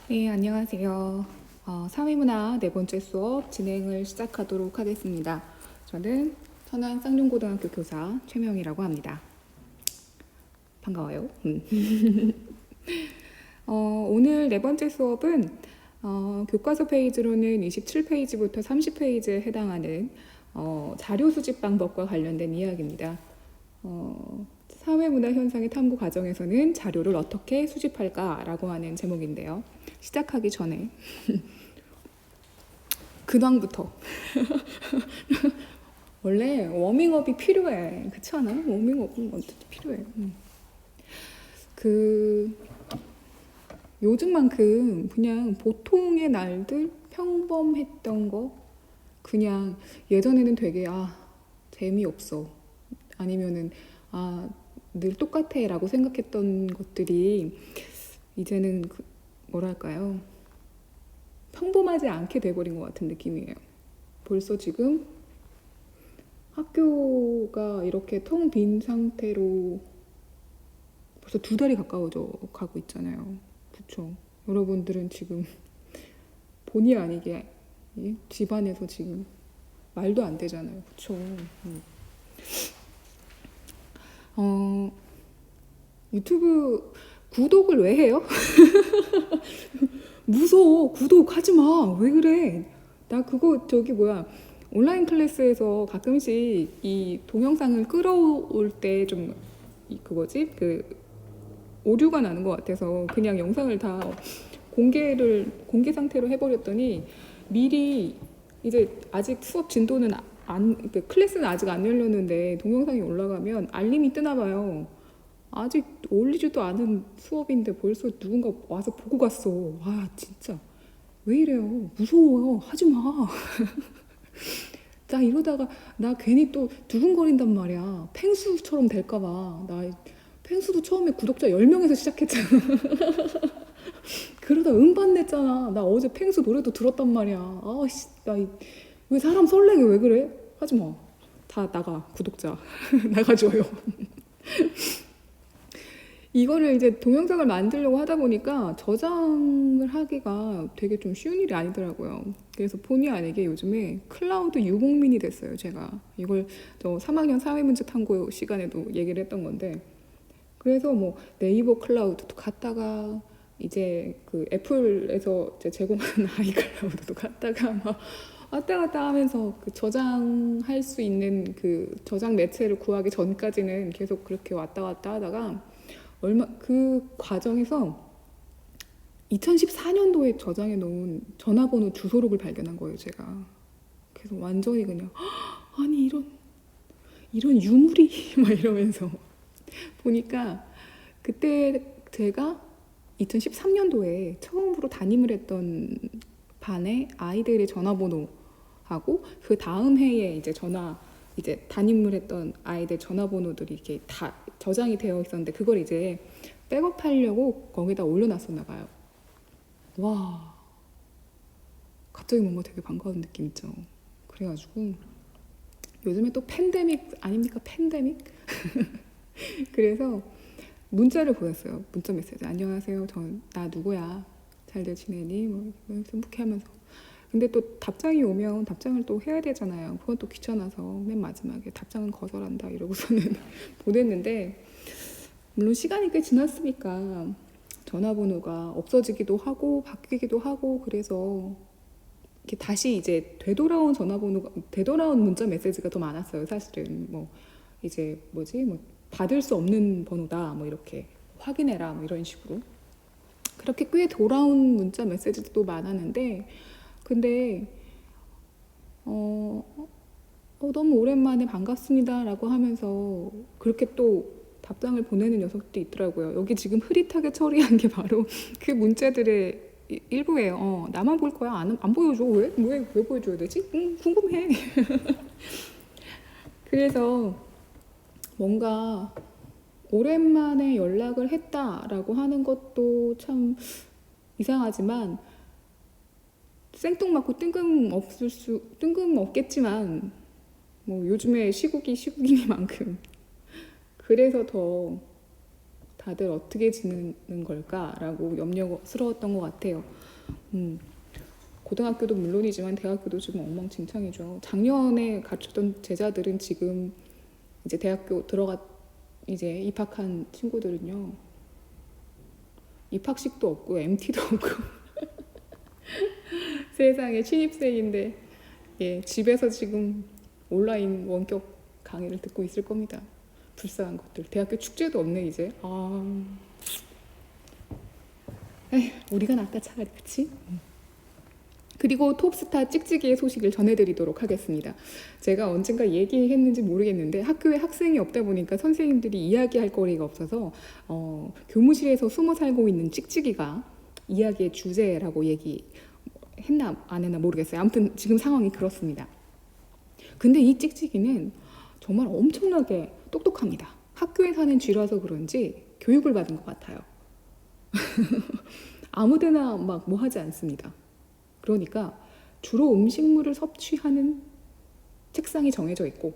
네, 안녕하세요. 사회문화 네 번째 수업 진행을 시작하도록 하겠습니다. 저는 천안 쌍용고등학교 교사 최명이라고 합니다. 반가워요. 오늘 네 번째 수업은 교과서 페이지로는 27페이지부터 30페이지에 해당하는 자료 수집 방법과 관련된 이야기입니다. 사회문화 현상의 탐구 과정에서는 자료를 어떻게 수집할까라고 하는 제목인데요. 시작하기 전에 근황부터 원래 워밍업이 필요해. 그렇지 않아? 워밍업은 어쨌든 필요해. 그 요즘만큼 그냥 보통의 날들 평범했던 거 그냥 예전에는 되게 재미없어 아니면은 늘 똑같아라고 생각했던 것들이 이제는 뭐랄까요? 평범하지 않게 돼버린 것 같은 느낌이에요. 벌써 지금 학교가 이렇게 텅 빈 상태로 벌써 2달이 가까워져 가고 있잖아요. 그쵸? 여러분들은 지금 본의 아니게 집안에서 지금 말도 안 되잖아요. 그쵸? 유튜브 구독을 왜 해요? 무서워. 구독하지 마. 왜 그래? 나 그거 온라인 클래스에서 가끔씩 이 동영상을 끌어올 때 좀 오류가 나는 것 같아서 그냥 영상을 다 공개 상태로 해버렸더니 미리 이제 아직 수업 진도는 클래스는 아직 안 열렸는데 동영상이 올라가면 알림이 뜨나 봐요. 아직 올리지도 않은 수업인데 벌써 누군가 와서 보고 갔어. 와, 진짜. 왜 이래요? 무서워요. 하지 마. 나 이러다가 나 괜히 또 두근거린단 말이야. 펭수처럼 될까봐. 나 펭수도 처음에 구독자 10명에서 시작했잖아. 그러다 음반 냈잖아. 나 어제 펭수 노래도 들었단 말이야. 왜 사람 설레게 왜 그래? 하지 마. 다 나가, 구독자. 나가줘요. 이거를 이제 동영상을 만들려고 하다 보니까 저장을 하기가 되게 좀 쉬운 일이 아니더라고요. 그래서 본의 아니게 요즘에 클라우드 유목민이 됐어요, 제가. 이걸 저 3학년 사회문제 탐구 시간에도 얘기를 했던 건데. 그래서 뭐 네이버 클라우드도 갔다가 이제 그 애플에서 제공하는 아이클라우드도 갔다가 막 왔다 갔다 하면서 그 저장할 수 있는 그 저장 매체를 구하기 전까지는 계속 그렇게 왔다 갔다 하다가 그 과정에서 2014년도에 저장해 놓은 전화번호 주소록을 발견한 거예요, 제가. 그래서 완전히 그냥 아니 이런 유물이 막 이러면서 보니까 그때 제가 2013년도에 처음으로 담임을 했던 반의 아이들의 전화번호하고 그 다음 해에 이제 담임을 했던 아이들 전화번호들이 이렇게 다 저장이 되어 있었는데 그걸 이제 백업하려고 거기다 올려놨었나 봐요. 와, 갑자기 뭔가 되게 반가운 느낌 있죠. 그래가지고 요즘에 또 팬데믹 아닙니까? 팬데믹? 그래서 문자를 보냈어요. 문자 메시지. 안녕하세요. 나 누구야? 잘들 지내니? 뭐 이렇게 하면서. 근데 또 답장이 오면 답장을 또 해야 되잖아요. 그건 또 귀찮아서 맨 마지막에 답장은 거절한다 이러고서는 보냈는데 물론 시간이 꽤 지났으니까 전화번호가 없어지기도 하고 바뀌기도 하고 그래서 이렇게 다시 이제 되돌아온 문자 메시지가 더 많았어요. 사실은 뭐 이제 뭐 받을 수 없는 번호다 뭐 이렇게 확인해라 뭐 이런 식으로 그렇게 꽤 돌아온 문자 메시지도 많았는데 근데 너무 오랜만에 반갑습니다라고 하면서 그렇게 또 답장을 보내는 녀석도 있더라고요. 여기 지금 흐릿하게 처리한 게 바로 그 문자들의 일부예요. 나만 볼 거야? 안 보여줘? 왜 보여줘야 되지? 궁금해. 그래서 뭔가 오랜만에 연락을 했다라고 하는 것도 참 이상하지만 생뚱맞고 뜬금없겠지만 뭐 요즘에 시국이니만큼 그래서 더 다들 어떻게 지내는 걸까라고 염려스러웠던 것 같아요. 고등학교도 물론이지만 대학교도 지금 엉망진창이죠. 작년에 가르쳤던 제자들은 지금 이제 대학교 이제 입학한 친구들은요, 입학식도 없고 MT도 없고 세상에 신입생인데, 예, 집에서 지금 온라인 원격 강의를 듣고 있을 겁니다. 불쌍한 것들. 대학교 축제도 없네 이제. 에휴, 우리가 낫다 차라리, 그치? 그리고 톱스타 찍찍이의 소식을 전해드리도록 하겠습니다. 제가 언젠가 얘기했는지 모르겠는데 학교에 학생이 없다 보니까 선생님들이 이야기할 거리가 없어서 교무실에서 숨어 살고 있는 찍찍이가 이야기의 주제라고 얘기했나 안 했나 모르겠어요. 아무튼 지금 상황이 그렇습니다. 근데 이 찍찍이는 정말 엄청나게 똑똑합니다. 학교에 사는 쥐라서 그런지 교육을 받은 것 같아요. 아무데나 막 뭐 하지 않습니다. 그러니까 주로 음식물을 섭취하는 책상이 정해져 있고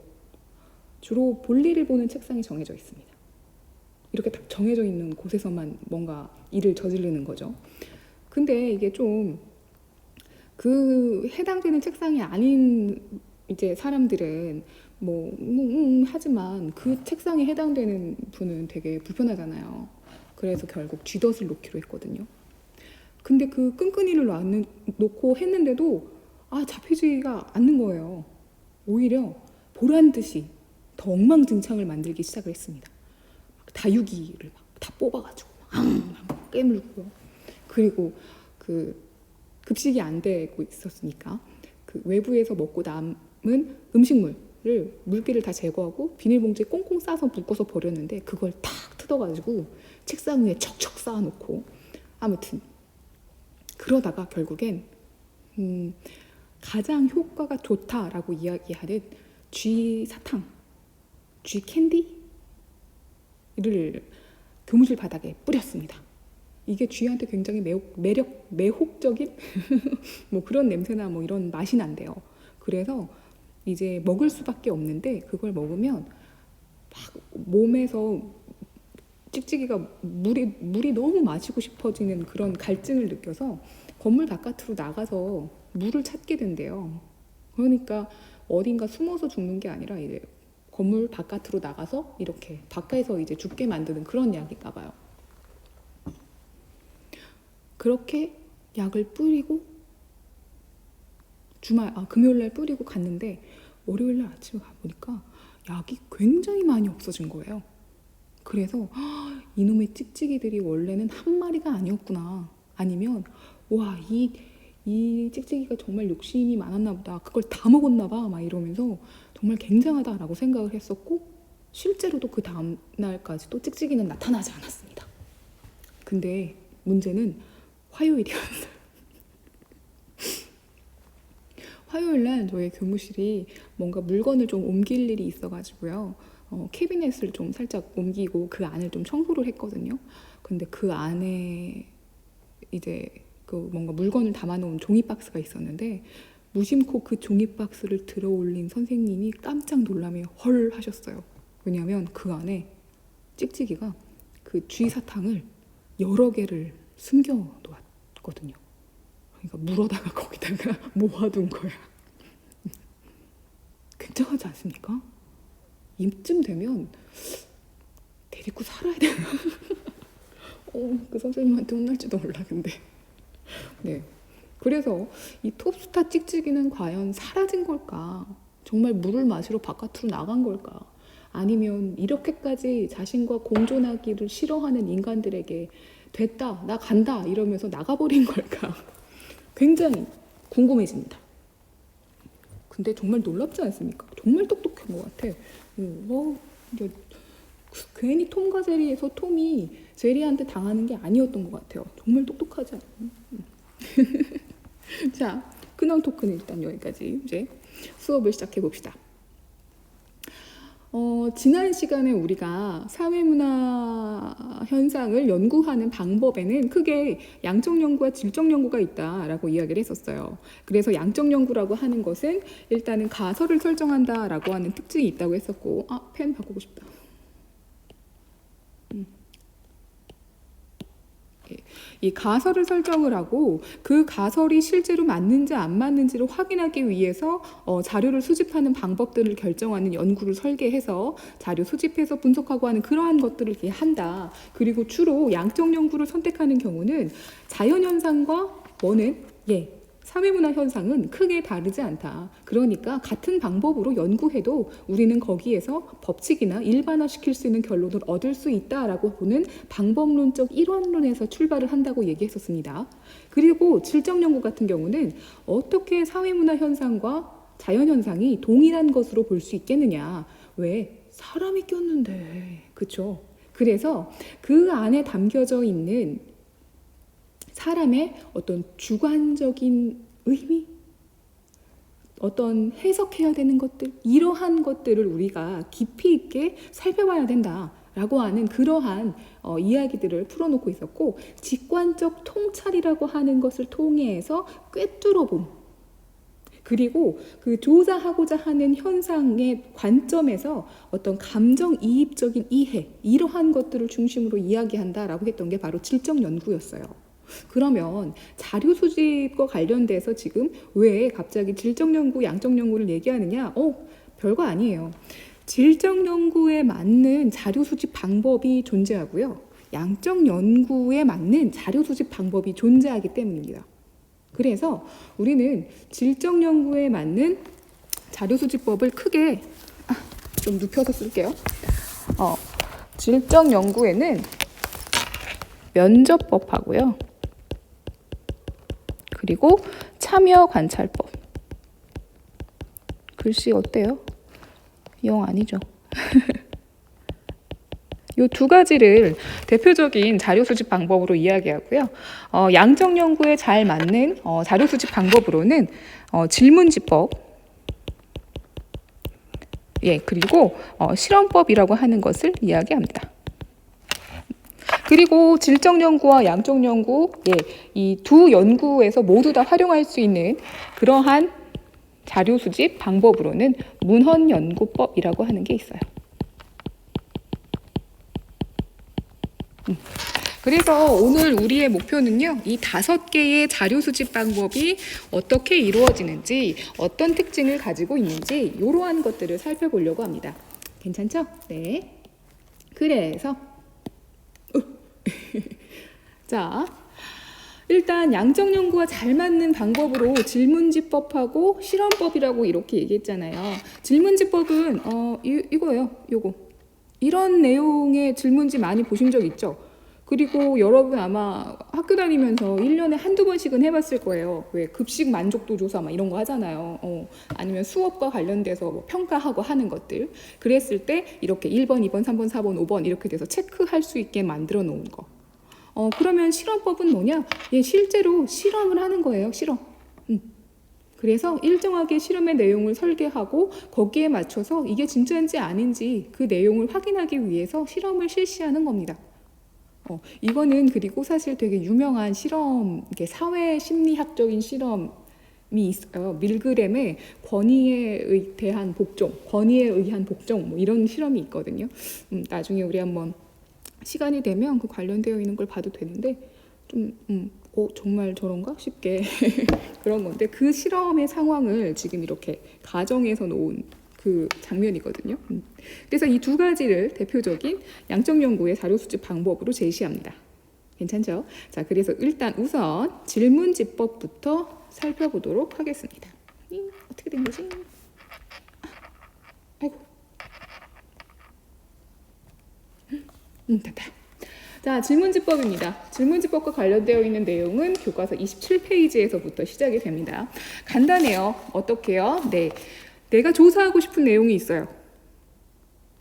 주로 볼일을 보는 책상이 정해져 있습니다. 이렇게 딱 정해져 있는 곳에서만 뭔가 일을 저지르는 거죠. 근데 이게 좀 그 해당되는 책상이 아닌 이제 사람들은 하지만 그 책상에 해당되는 분은 되게 불편하잖아요. 그래서 결국 쥐덫을 놓기로 했거든요. 근데 그 끈끈이를 놓고 했는데도 잡히지가 않는 거예요. 오히려 보란 듯이 더 엉망진창을 만들기 시작을 했습니다. 다육이를 막 다 뽑아가지고 막 깨물고요. 그리고 그 급식이 안 되고 있었으니까 그 외부에서 먹고 남은 음식물을 물기를 다 제거하고 비닐봉지에 꽁꽁 싸서 묶어서 버렸는데 그걸 탁 뜯어가지고 책상 위에 척척 쌓아놓고 아무튼 그러다가 결국엔 가장 효과가 좋다라고 이야기하는 쥐 사탕, 쥐 캔디를 교무실 바닥에 뿌렸습니다. 이게 쥐한테 굉장히 매혹적인 뭐 그런 냄새나 뭐 이런 맛이 난대요. 그래서 이제 먹을 수밖에 없는데 그걸 먹으면 막 몸에서 찍찍이가 물이 너무 마시고 싶어지는 그런 갈증을 느껴서 건물 바깥으로 나가서 물을 찾게 된대요. 그러니까 어딘가 숨어서 죽는 게 아니라 이제 건물 바깥으로 나가서 이렇게 밖에서 이제 죽게 만드는 그런 약인가 봐요. 그렇게 약을 뿌리고 금요일날 뿌리고 갔는데 월요일날 아침에 가보니까 약이 굉장히 많이 없어진 거예요. 그래서 이놈의 찍찍이들이 원래는 한 마리가 아니었구나. 아니면 이 찍찍이가 정말 욕심이 많았나 보다. 그걸 다 먹었나 봐. 막 이러면서 정말 굉장하다라고 생각을 했었고 실제로도 그 다음 날까지도 찍찍이는 나타나지 않았습니다. 근데 문제는 화요일이었어요. 화요일날 저희 교무실이 뭔가 물건을 좀 옮길 일이 있어가지고요. 캐비넷을 좀 살짝 옮기고 그 안을 좀 청소를 했거든요. 근데 그 안에 이제 그 뭔가 물건을 담아놓은 종이 박스가 있었는데 무심코 그 종이 박스를 들어 올린 선생님이 깜짝 놀라며 헐 하셨어요. 왜냐하면 그 안에 찍찍이가 그 쥐 사탕을 여러 개를 숨겨 놓았거든요. 그러니까 물어다가 거기다가 모아둔 거야. 굉장하지 않습니까? 이쯤 되면 데리고 살아야 되나? 그 선생님한테 혼날지도 몰라. 근데 네, 그래서 이 톱스타 찍찍이는 과연 사라진 걸까? 정말 물을 마시러 바깥으로 나간 걸까? 아니면 이렇게까지 자신과 공존하기를 싫어하는 인간들에게 됐다, 나 간다 이러면서 나가버린 걸까? 굉장히 궁금해집니다. 근데 정말 놀랍지 않습니까? 정말 똑똑한 것 같아. 괜히 톰과 제리에서 톰이 제리한테 당하는 게 아니었던 것 같아요. 정말 똑똑하지 않아요? 자, 근황 토크는 일단 여기까지. 이제 수업을 시작해 봅시다. 지난 시간에 우리가 사회문화 현상을 연구하는 방법에는 크게 양적 연구와 질적 연구가 있다라고 이야기를 했었어요. 그래서 양적 연구라고 하는 것은 일단은 가설을 설정한다라고 하는 특징이 있다고 했었고, 펜 바꾸고 싶다. 이 가설을 설정을 하고 그 가설이 실제로 맞는지 안 맞는지를 확인하기 위해서 자료를 수집하는 방법들을 결정하는 연구를 설계해서 자료 수집해서 분석하고 하는 그러한 것들을 이렇게 한다. 그리고 주로 양적 연구를 선택하는 경우는 자연현상과 뭐는 사회문화 현상은 크게 다르지 않다. 그러니까 같은 방법으로 연구해도 우리는 거기에서 법칙이나 일반화시킬 수 있는 결론을 얻을 수 있다라고 보는 방법론적 일원론에서 출발을 한다고 얘기했었습니다. 그리고 질적 연구 같은 경우는 어떻게 사회문화 현상과 자연현상이 동일한 것으로 볼 수 있겠느냐. 왜? 사람이 꼈는데. 그렇죠? 그래서 그 안에 담겨져 있는 사람의 어떤 주관적인 의미, 어떤 해석해야 되는 것들, 이러한 것들을 우리가 깊이 있게 살펴봐야 된다라고 하는 그러한 이야기들을 풀어놓고 있었고, 직관적 통찰이라고 하는 것을 통해서 꿰뚫어봄, 그리고 그 조사하고자 하는 현상의 관점에서 어떤 감정이입적인 이해, 이러한 것들을 중심으로 이야기한다라고 했던 게 바로 질적 연구였어요. 그러면 자료 수집과 관련돼서 지금 왜 갑자기 질적 연구, 양적 연구를 얘기하느냐? 별거 아니에요. 질적 연구에 맞는 자료 수집 방법이 존재하고요. 양적 연구에 맞는 자료 수집 방법이 존재하기 때문입니다. 그래서 우리는 질적 연구에 맞는 자료 수집법을 크게 좀 눕혀서 쓸게요. 질적 연구에는 면접법하고요. 그리고 참여 관찰법. 글씨 어때요? 영 아니죠? 이 두 가지를 대표적인 자료 수집 방법으로 이야기하고요. 양적 연구에 잘 맞는 자료 수집 방법으로는 질문지법, 그리고 실험법이라고 하는 것을 이야기합니다. 그리고 질적 연구와 양적 연구, 이 두 연구에서 모두 다 활용할 수 있는 그러한 자료 수집 방법으로는 문헌 연구법이라고 하는 게 있어요. 그래서 오늘 우리의 목표는요, 이 5개의 자료 수집 방법이 어떻게 이루어지는지, 어떤 특징을 가지고 있는지 이러한 것들을 살펴보려고 합니다. 괜찮죠? 네. 그래서 자, 일단 양적 연구와 잘 맞는 방법으로 질문지법하고 실험법이라고 이렇게 얘기했잖아요. 질문지법은 이거예요. 요거. 이런 내용의 질문지 많이 보신 적 있죠? 그리고 여러분 아마 학교 다니면서 1년에 한두 번씩은 해봤을 거예요. 왜 급식 만족도 조사 막 이런 거 하잖아요. 아니면 수업과 관련돼서 뭐 평가하고 하는 것들. 그랬을 때 이렇게 1번, 2번, 3번, 4번, 5번 이렇게 돼서 체크할 수 있게 만들어 놓은 거. 그러면 실험법은 뭐냐? 실제로 실험을 하는 거예요. 실험. 그래서 일정하게 실험의 내용을 설계하고 거기에 맞춰서 이게 진짜인지 아닌지 그 내용을 확인하기 위해서 실험을 실시하는 겁니다. 이거는 그리고 사실 되게 유명한 실험, 사회 심리학적인 실험이 있어요. 밀그램의 권위에 대한 복종, 권위에 의한 복종, 뭐 이런 실험이 있거든요. 나중에 우리 한번 시간이 되면 그 관련되어 있는 걸 봐도 되는데 정말 저런가 싶게 그런 건데 그 실험의 상황을 지금 이렇게 가정에서 놓은 그 장면이거든요. 그래서 이 두 가지를 대표적인 양적 연구의 자료 수집 방법으로 제시합니다. 괜찮죠? 자, 그래서 일단 우선 질문지법부터 살펴보도록 하겠습니다. 어떻게 된 거지? 아이고. 됐다. 자, 질문지법입니다. 질문지법과 관련되어 있는 내용은 교과서 27페이지에서부터 시작이 됩니다. 간단해요. 어떻게요? 내가 조사하고 싶은 내용이 있어요.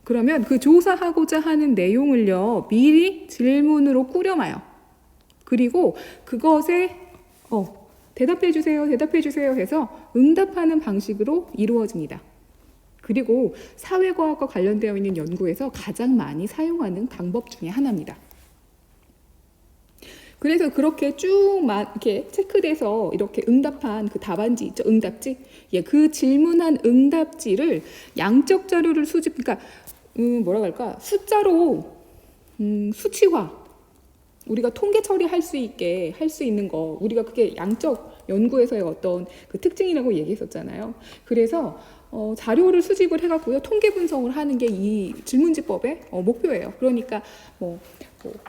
그러면 그 조사하고자 하는 내용을요, 미리 질문으로 꾸려놔요. 그리고 그것에 대답해 주세요 해서 응답하는 방식으로 이루어집니다. 그리고 사회과학과 관련되어 있는 연구에서 가장 많이 사용하는 방법 중에 하나입니다. 그래서 그렇게 쭉 이렇게 체크돼서 이렇게 응답한 그 답안지 있죠? 응답지? 그 질문한 응답지를 양적 자료를 수집, 그러니까 뭐라 그럴까? 숫자로 수치화. 우리가 통계 처리할 수 있게 할 수 있는 거, 우리가 그게 양적 연구에서의 어떤 그 특징이라고 얘기했었잖아요. 그래서 자료를 수집을 해갖고요, 통계 분석을 하는 게 이 질문지법의 목표예요. 그러니까 뭐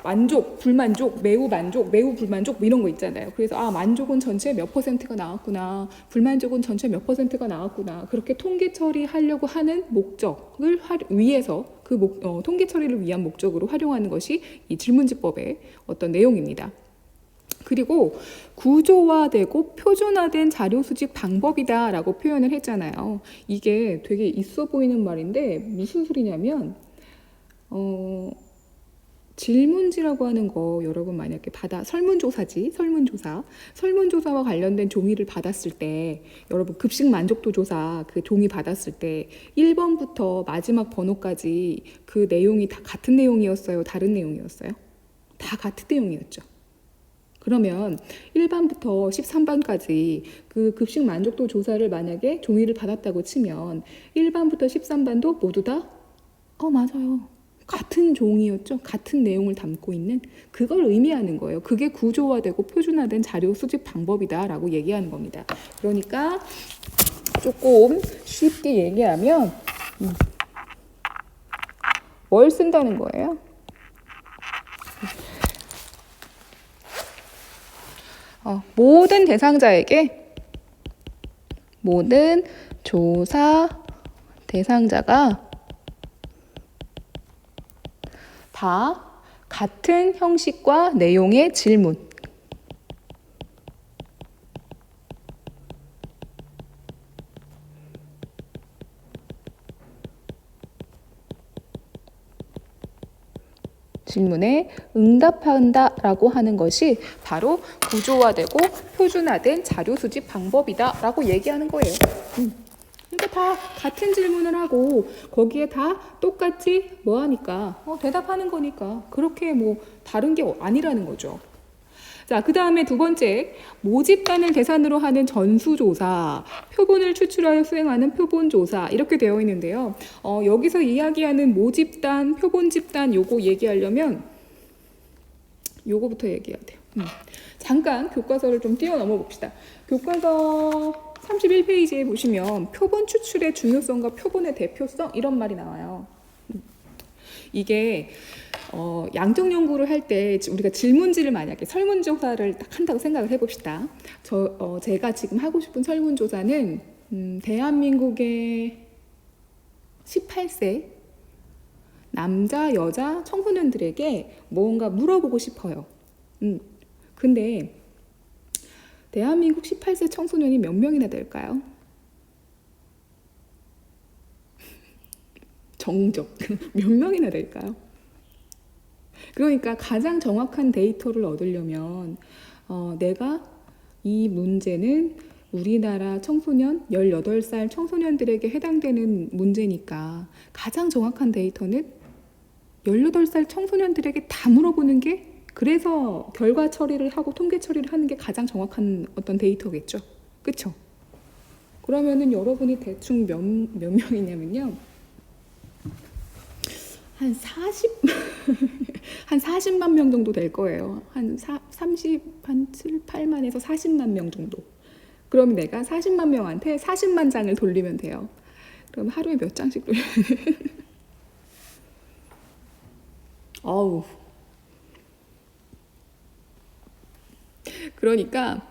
만족, 불만족, 매우 만족, 매우 불만족 뭐 이런 거 있잖아요. 그래서 만족은 전체 몇 퍼센트가 나왔구나, 불만족은 전체 몇 퍼센트가 나왔구나, 그렇게 통계 처리하려고 하는 목적을 위해서 통계 처리를 위한 목적으로 활용하는 것이 이 질문지법의 어떤 내용입니다. 그리고 구조화되고 표준화된 자료 수집 방법이다라고 표현을 했잖아요. 이게 되게 있어 보이는 말인데 무슨 소리냐면 질문지라고 하는 거 여러분 만약에 설문조사와 관련된 종이를 받았을 때, 여러분 급식 만족도 조사 그 종이 받았을 때 1번부터 마지막 번호까지 그 내용이 다 같은 내용이었어요? 다른 내용이었어요? 다 같은 내용이었죠. 그러면 1반부터 13반까지 그 급식 만족도 조사를 만약에 종이를 받았다고 치면 1반부터 13반도 모두 다 맞아요, 같은 종이었죠. 같은 내용을 담고 있는, 그걸 의미하는 거예요. 그게 구조화되고 표준화된 자료 수집 방법이다라고 얘기하는 겁니다. 그러니까 조금 쉽게 얘기하면 뭘 쓴다는 거예요? 모든 대상자에게, 모든 조사 대상자가 다 같은 형식과 내용의 질문, 질문에 응답한다라고 하는 것이 바로 구조화되고 표준화된 자료 수집 방법이다라고 얘기하는 거예요. 그러니까 다 같은 질문을 하고 거기에 다 똑같이 뭐 하니까 대답하는 거니까 그렇게 뭐 다른 게 아니라는 거죠. 자, 그 다음에 두 번째, 모집단을 대상으로 하는 전수조사, 표본을 추출하여 수행하는 표본조사, 이렇게 되어 있는데요. 여기서 이야기하는 모집단, 표본집단 요거 얘기하려면 요거부터 얘기해야 돼요. 잠깐 교과서를 좀 뛰어넘어 봅시다. 교과서 31페이지에 보시면 표본 추출의 중요성과 표본의 대표성 이런 말이 나와요. 이게 양적 연구를 할 때 우리가 질문지를 만약에 설문조사를 딱 한다고 생각을 해봅시다. 제가 지금 하고 싶은 설문조사는 대한민국의 18세 남자, 여자 청소년들에게 뭔가 물어보고 싶어요. 근데 대한민국 18세 청소년이 몇 명이나 될까요? 정적 몇 명이나 될까요? 그러니까 가장 정확한 데이터를 얻으려면 내가 이 문제는 우리나라 청소년 18살 청소년들에게 해당되는 문제니까 가장 정확한 데이터는 18살 청소년들에게 다 물어보는 게, 그래서 결과 처리를 하고 통계 처리를 하는 게 가장 정확한 어떤 데이터겠죠. 그쵸? 그러면은 여러분이 대충 몇 명이냐면요, 한 40만 명 정도 될 거예요. 한 7, 8만에서 40만 명 정도. 그럼 내가 40만 명한테 40만 장을 돌리면 돼요. 그럼 하루에 몇 장씩 돌리면 어우. 그러니까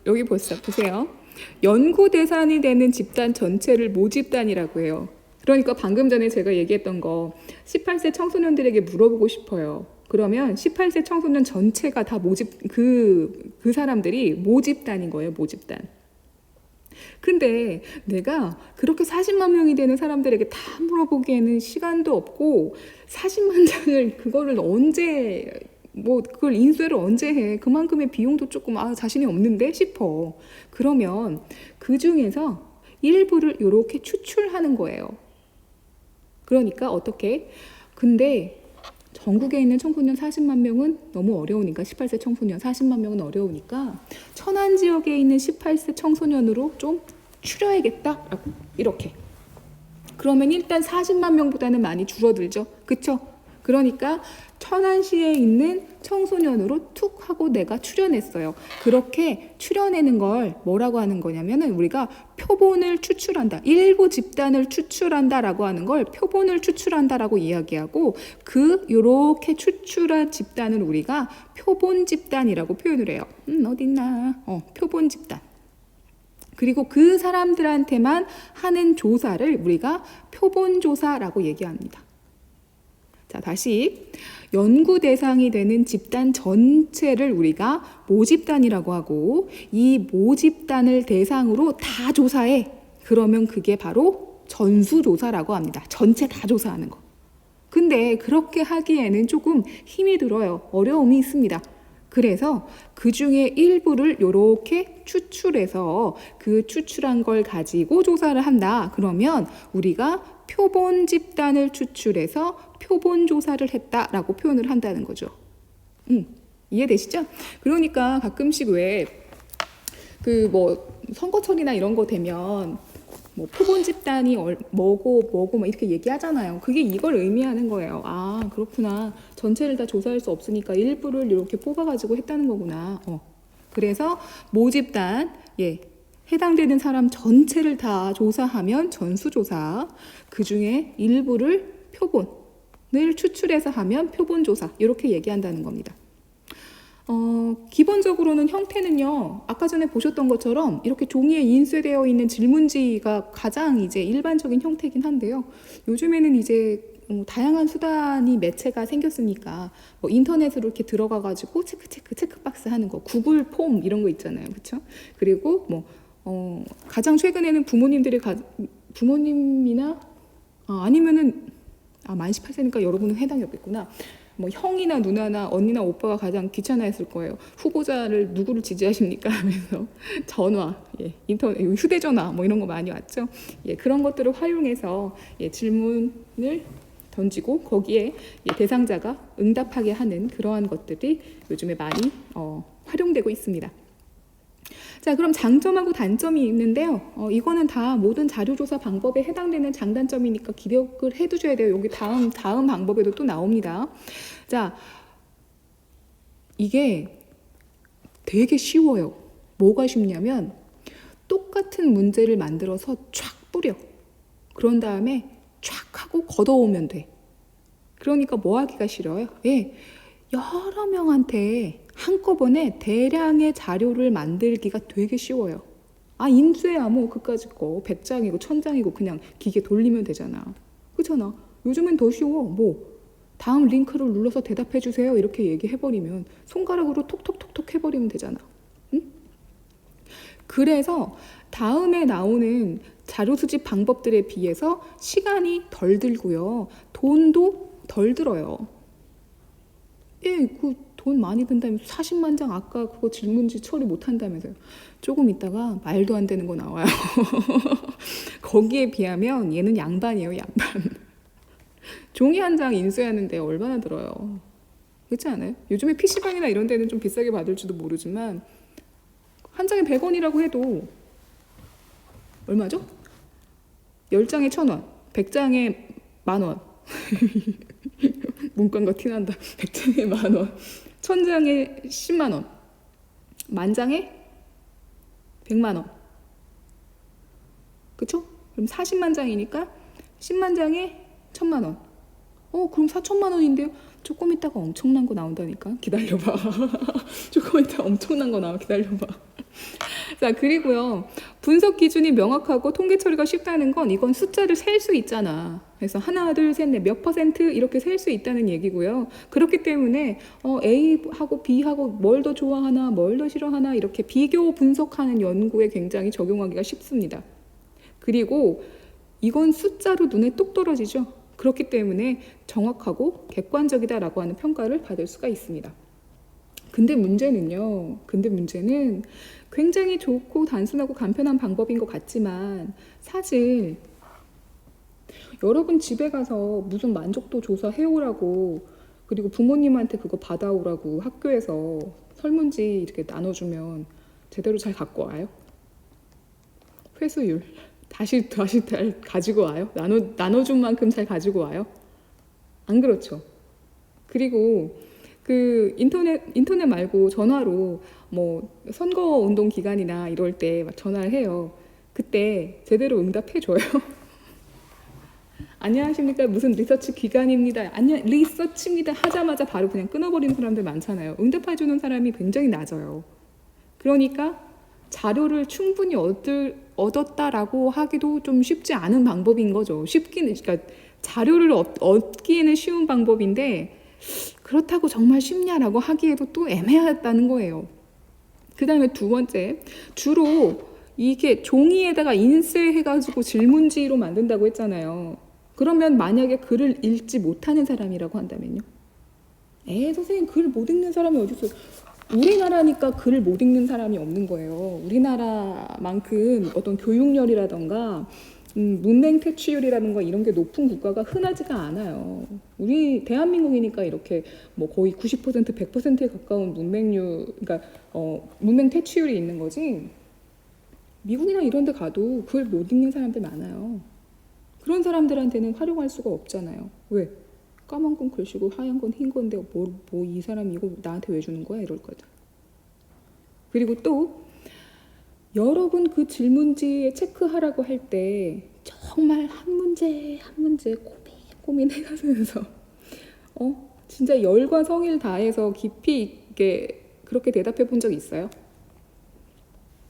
여기 보세요. 연구 대상이 되는 집단 전체를 모집단이라고 해요. 그러니까 방금 전에 제가 얘기했던 거 18세 청소년들에게 물어보고 싶어요. 그러면 18세 청소년 전체가 다 그 사람들이 모집단인 거예요. 모집단. 근데 내가 그렇게 40만 명이 되는 사람들에게 다 물어보기에는 시간도 없고 40만 장을 그거를 언제 그걸 인쇄를 언제 해? 그만큼의 비용도 조금 자신이 없는데 싶어. 그러면 그 중에서 일부를 이렇게 추출하는 거예요. 그러니까 어떻게? 근데 전국에 있는 청소년 40만 명은 너무 어려우니까, 18세 청소년 40만 명은 어려우니까 천안 지역에 있는 18세 청소년으로 좀 줄여야겠다. 이렇게. 그러면 일단 40만 명보다는 많이 줄어들죠. 그쵸? 그러니까 천안시에 있는 청소년으로 툭 하고 내가 추려냈어요. 그렇게 추려내는 걸 뭐라고 하는 거냐면은 우리가 표본을 추출한다. 일부 집단을 추출한다라고 하는 걸 표본을 추출한다라고 이야기하고 요렇게 추출한 집단을 우리가 표본 집단이라고 표현을 해요. 어딨나? 표본 집단. 그리고 그 사람들한테만 하는 조사를 우리가 표본조사라고 얘기합니다. 자, 다시 연구 대상이 되는 집단 전체를 우리가 모집단이라고 하고 이 모집단을 대상으로 다 조사해. 그러면 그게 바로 전수조사라고 합니다. 전체 다 조사하는 거. 근데 그렇게 하기에는 조금 힘이 들어요. 어려움이 있습니다. 그래서 그 중에 일부를 이렇게 추출해서 그 추출한 걸 가지고 조사를 한다. 그러면 우리가 표본 집단을 추출해서 표본 조사를 했다라고 표현을 한다는 거죠. 이해되시죠? 그러니까 가끔씩 왜 선거철이나 이런 거 되면 표본 집단이 뭐고 막 이렇게 얘기하잖아요. 그게 이걸 의미하는 거예요. 아, 그렇구나. 전체를 다 조사할 수 없으니까 일부를 이렇게 뽑아가지고 했다는 거구나. 그래서 모집단, 해당되는 사람 전체를 다 조사하면 전수조사, 그 중에 일부를 표본을 추출해서 하면 표본조사, 이렇게 얘기한다는 겁니다. 기본적으로는 형태는요, 아까 전에 보셨던 것처럼 이렇게 종이에 인쇄되어 있는 질문지가 가장 이제 일반적인 형태이긴 한데요. 요즘에는 이제 다양한 수단이 매체가 생겼으니까 인터넷으로 이렇게 들어가가지고 체크박스 하는 거, 구글 폼 이런 거 있잖아요, 그렇죠? 그리고 가장 최근에는 부모님이나 아니면은 만 18세니까 여러분은 해당이 없겠구나. 형이나 누나나 언니나 오빠가 가장 귀찮아했을 거예요. 후보자를 누구를 지지하십니까? 하면서 전화, 인터넷, 휴대전화 이런 거 많이 왔죠. 그런 것들을 활용해서 질문을 던지고 거기에 대상자가 응답하게 하는 그러한 것들이 요즘에 많이 활용되고 있습니다. 자, 그럼 장점하고 단점이 있는데요. 이거는 다 모든 자료조사 방법에 해당되는 장단점이니까 기억을 해두셔야 돼요. 여기 다음 방법에도 또 나옵니다. 자, 이게 되게 쉬워요. 뭐가 쉽냐면 똑같은 문제를 만들어서 쫙 뿌려. 그런 다음에 쫙 하고 걷어오면 돼. 그러니까 뭐 하기가 싫어요? 여러 명한테 한꺼번에 대량의 자료를 만들기가 되게 쉬워요. 인쇄야 그까짓 거 100장이고 1000장이고 그냥 기계 돌리면 되잖아. 그렇잖아. 요즘엔 더 쉬워. 다음 링크를 눌러서 대답해 주세요. 이렇게 얘기해버리면 손가락으로 톡톡톡톡 해버리면 되잖아. 응? 그래서 다음에 나오는 자료 수집 방법들에 비해서 시간이 덜 들고요. 돈도 덜 들어요. 돈 많이 든다면서 40만 장 아까 그거 질문지 처리 못 한다면서요. 조금 있다가 말도 안 되는 거 나와요. 거기에 비하면 얘는 양반이에요, 양반. 종이 한 장 인쇄하는데 얼마나 들어요. 그렇지 않아요? 요즘에 PC방이나 이런 데는 좀 비싸게 받을지도 모르지만 한 장에 100원이라고 해도 얼마죠? 10장에 1,000원, 100장에 10,000원. 문과인 거 티난다. 100장에 10,000원, 1000장에 10만원, 10,000장에 100만원. 그쵸? 그럼 40만 장이니까 10만 장에 1,000만원. 그럼 4,000만원인데요? 조금 있다가 엄청난 거 나온다니까. 기다려봐. 조금 있다가 엄청난 거 나와. 기다려봐. 자, 그리고요. 분석 기준이 명확하고 통계 처리가 쉽다는 건 이건 숫자를 셀 수 있잖아. 그래서 하나, 둘, 셋, 넷 몇 퍼센트 이렇게 셀 수 있다는 얘기고요. 그렇기 때문에 A하고 B하고 뭘 더 좋아하나 뭘 더 싫어하나 이렇게 비교 분석하는 연구에 굉장히 적용하기가 쉽습니다. 그리고 이건 숫자로 눈에 똑 떨어지죠. 그렇기 때문에 정확하고 객관적이다라고 하는 평가를 받을 수가 있습니다. 근데 문제는 굉장히 좋고 단순하고 간편한 방법인 것 같지만 사실 여러분 집에 가서 무슨 만족도 조사 해오라고 그리고 부모님한테 그거 받아오라고 학교에서 설문지 이렇게 나눠주면 제대로 잘 갖고 와요? 회수율 다시 잘 가지고 와요? 나눠준 만큼 잘 가지고 와요? 안 그렇죠? 그리고 그 인터넷 말고 전화로 뭐 선거 운동 기간이나 이럴 때 막 전화를 해요. 그때 제대로 응답해줘요. 안녕하십니까 무슨 리서치 기관입니다. 안녕 리서치입니다 하자마자 바로 그냥 끊어버리는 사람들 많잖아요. 응답해주는 사람이 굉장히 낮아요. 그러니까 자료를 충분히 얻었다라고 하기도 좀 쉽지 않은 방법인 거죠. 그러니까 자료를 얻기에는 쉬운 방법인데 그렇다고 정말 쉽냐라고 하기에도 또 애매하다는 거예요. 그 다음에 두 번째, 주로 이게 종이에다가 인쇄해가지고 질문지로 만든다고 했잖아요. 그러면 만약에 글을 읽지 못하는 사람이라고 한다면요? 선생님 글 못 읽는 사람이 어디 있어요? 우리나라니까 글을 못 읽는 사람이 없는 거예요. 우리나라만큼 어떤 교육열이라던가 문맹 퇴치율이라든가 이런 게 높은 국가가 흔하지가 않아요. 우리 대한민국이니까 이렇게 뭐 거의 90% 100%에 가까운 그러니까 문맹 퇴치율이 있는 거지. 미국이나 이런 데 가도 글 못 읽는 사람들 많아요. 그런 사람들한테는 활용할 수가 없잖아요. 왜? 까만 건 글씨고 하얀 건 흰 건데 뭐 이 사람이 이거 나한테 왜 주는 거야? 이럴 거죠. 그리고 또 여러분 그 질문지에 체크하라고 할 때 정말 한 문제 한 문제 고민해가면서 진짜 열과 성의를 다해서 깊이 있게 그렇게 대답해 본 적 있어요?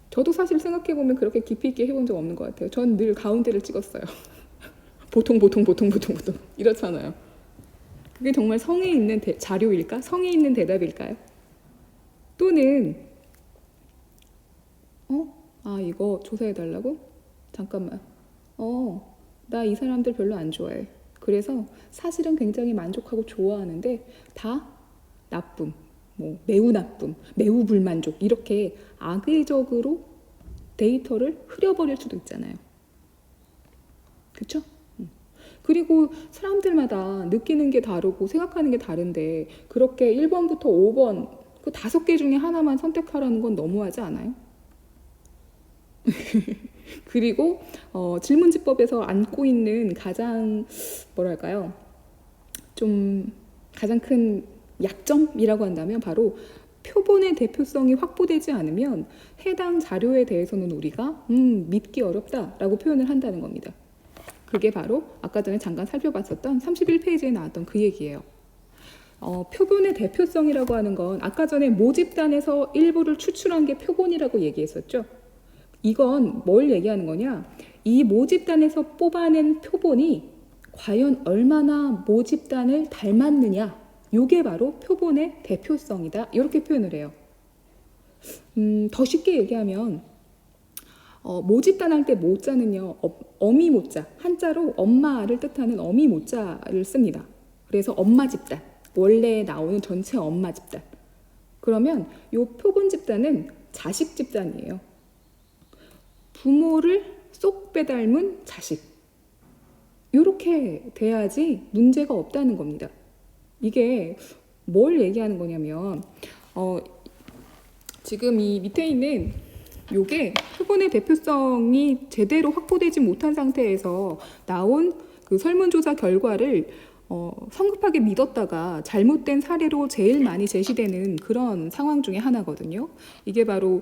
저도 사실 생각해 보면 그렇게 깊이 있게 해본 적 없는 것 같아요. 전 늘 가운데를 찍었어요. 보통 이렇잖아요. 그게 정말 성의 있는 자료일까? 성의 있는 대답일까요? 또는 이거 조사해달라고? 잠깐만. 나 이 사람들 별로 안 좋아해. 그래서 사실은 굉장히 만족하고 좋아하는데 다 나쁨, 뭐 매우 나쁨, 매우 불만족 이렇게 악의적으로 데이터를 흐려버릴 수도 있잖아요. 그렇죠? 그리고 사람들마다 느끼는 게 다르고 생각하는 게 다른데 그렇게 1번부터 5번 그 5개 중에 하나만 선택하라는 건 너무하지 않아요? 그리고 질문지법에서 안고 있는 가장 뭐랄까요? 좀 가장 큰 약점이라고 한다면 바로 표본의 대표성이 확보되지 않으면 해당 자료에 대해서는 우리가 믿기 어렵다라고 표현을 한다는 겁니다. 그게 바로 아까 전에 잠깐 살펴봤었던 31페이지에 나왔던 그 얘기예요. 표본의 대표성이라고 하는 건 아까 전에 모집단에서 일부를 추출한 게 표본이라고 얘기했었죠. 이건 뭘 얘기하는 거냐? 이 모집단에서 뽑아낸 표본이 과연 얼마나 모집단을 닮았느냐? 이게 바로 표본의 대표성이다. 이렇게 표현을 해요. 더 쉽게 얘기하면 모집단 할 때 모자는요, 어미 모자, 한자로 엄마를 뜻하는 어미 모자를 씁니다. 그래서 엄마 집단, 원래 나오는 전체 엄마 집단. 그러면 이 표본 집단은 자식 집단이에요. 부모를 쏙 빼닮은 자식. 이렇게 돼야지 문제가 없다는 겁니다. 이게 뭘 얘기하는 거냐면 지금 이 밑에 있는 요게 표본의 대표성이 제대로 확보되지 못한 상태에서 나온 그 설문조사 결과를 성급하게 믿었다가 잘못된 사례로 제일 많이 제시되는 그런 상황 중에 하나거든요. 이게 바로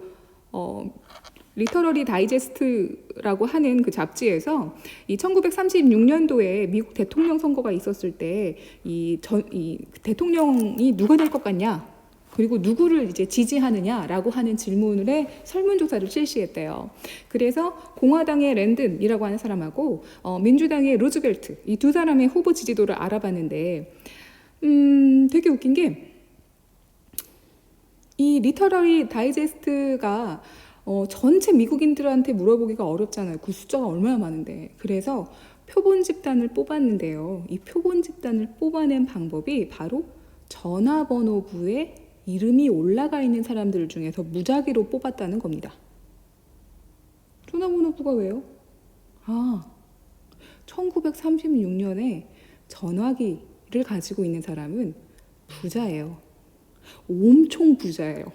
리터러리 다이제스트라고 하는 그 잡지에서 이 1936년도에 미국 대통령 선거가 있었을 때 이 대통령이 누가 될 것 같냐? 그리고 누구를 이제 지지하느냐라고 하는 질문에 설문조사를 실시했대요. 그래서 공화당의 랜든이라고 하는 사람하고 민주당의 루즈벨트 이 두 사람의 후보 지지도를 알아봤는데 되게 웃긴 게 이 리터러리 다이제스트가 전체 미국인들한테 물어보기가 어렵잖아요. 그 숫자가 얼마나 많은데. 그래서 표본 집단을 뽑았는데요. 이 표본 집단을 뽑아낸 방법이 바로 전화번호부에 이름이 올라가 있는 사람들 중에서 무작위로 뽑았다는 겁니다. 전화번호부가 왜요? 1936년에 전화기를 가지고 있는 사람은 부자예요. 엄청 부자예요.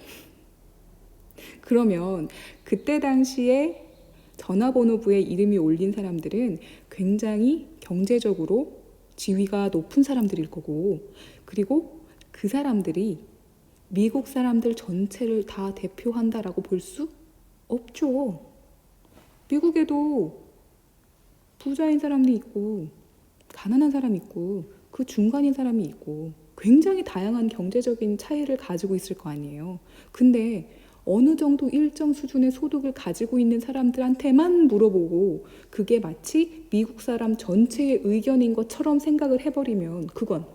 그러면 그때 당시에 전화번호부에 이름이 올린 사람들은 굉장히 경제적으로 지위가 높은 사람들일 거고, 그리고 그 사람들이 미국 사람들 전체를 다 대표한다라고 볼 수 없죠. 미국에도 부자인 사람이 있고 가난한 사람이 있고 그 중간인 사람이 있고 굉장히 다양한 경제적인 차이를 가지고 있을 거 아니에요. 근데 어느 정도 일정 수준의 소득을 가지고 있는 사람들한테만 물어보고 그게 마치 미국 사람 전체의 의견인 것처럼 생각을 해버리면 그건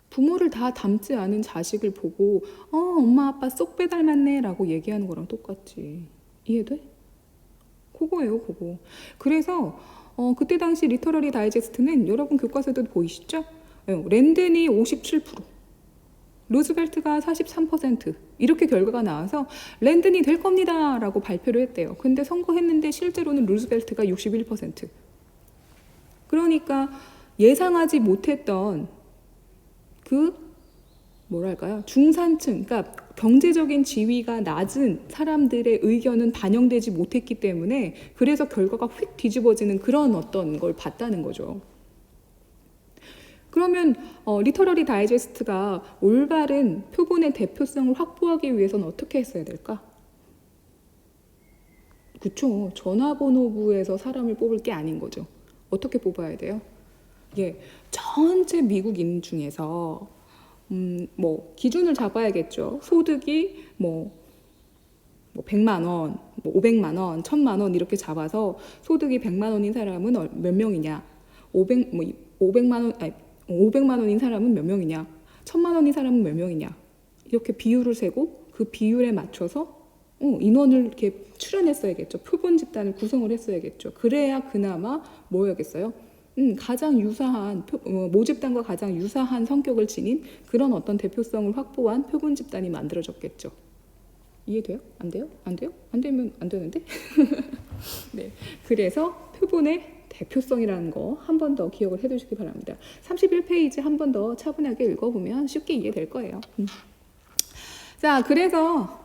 부모를 다 닮지 않은 자식을 보고 엄마 아빠 쏙 빼닮았네 라고 얘기하는 거랑 똑같지. 이해돼? 그거예요, 그거. 그래서 그때 당시 리터러리 다이제스트는 여러분 교과서도 보이시죠? 랜든이 57%, 루즈벨트가 43% 이렇게 결과가 나와서 랜든이 될 겁니다 라고 발표를 했대요. 근데 선거했는데 실제로는 루즈벨트가 61%. 그러니까 예상하지 못했던 그 뭐랄까요? 중산층, 그러니까 경제적인 지위가 낮은 사람들의 의견은 반영되지 못했기 때문에 그래서 결과가 휙 뒤집어지는 그런 어떤 걸 봤다는 거죠. 그러면 리터러리 다이제스트가 올바른 표본의 대표성을 확보하기 위해서는 어떻게 했어야 될까? 그쵸. 전화번호부에서 사람을 뽑을 게 아닌 거죠. 어떻게 뽑아야 돼요? 예, 전체 미국인 중에서 뭐 기준을 잡아야겠죠. 소득이 뭐 100만 원, 뭐 500만 원, 1000만 원 이렇게 잡아서 소득이 100만 원인 사람은 몇 명이냐? 500만 원, 아니 500만 원인 사람은 몇 명이냐? 1000만 원인 사람은 몇 명이냐? 이렇게 비율을 세고 그 비율에 맞춰서 인원을 이렇게 출연했어야겠죠. 표본 집단을 구성을 했어야겠죠. 그래야 그나마 뭐였겠어요? 가장 유사한 모집단과 가장 유사한 성격을 지닌 그런 어떤 대표성을 확보한 표본 집단이 만들어졌겠죠. 이해돼요? 안 돼요? 안 돼요? 안 되면 안 되는데? 네. 그래서 표본의 대표성이라는 거 한 번 더 기억을 해두시기 바랍니다. 31페이지 한 번 더 차분하게 읽어보면 쉽게 이해될 거예요. 자, 그래서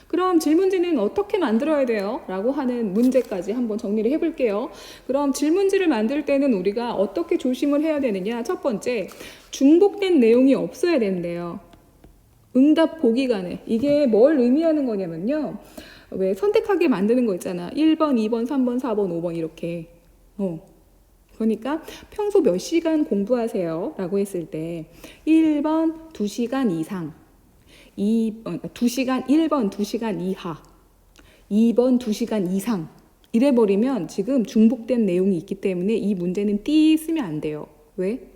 그럼 질문지는 어떻게 만들어야 돼요? 라고 하는 문제까지 한번 정리를 해볼게요. 그럼 질문지를 만들 때는 우리가 어떻게 조심을 해야 되느냐? 첫 번째, 중복된 내용이 없어야 된대요. 응답 보기간에. 이게 뭘 의미하는 거냐면요. 왜 선택하게 만드는 거 있잖아. 1번, 2번, 3번, 4번, 5번 이렇게. 그러니까 평소 몇 시간 공부하세요? 라고 했을 때 1번 2시간 이상, 2시간, 1번 2시간 이하, 2번 2시간 이상 이래버리면 지금 중복된 내용이 있기 때문에 이 문제는 띠 쓰면 안 돼요. 왜?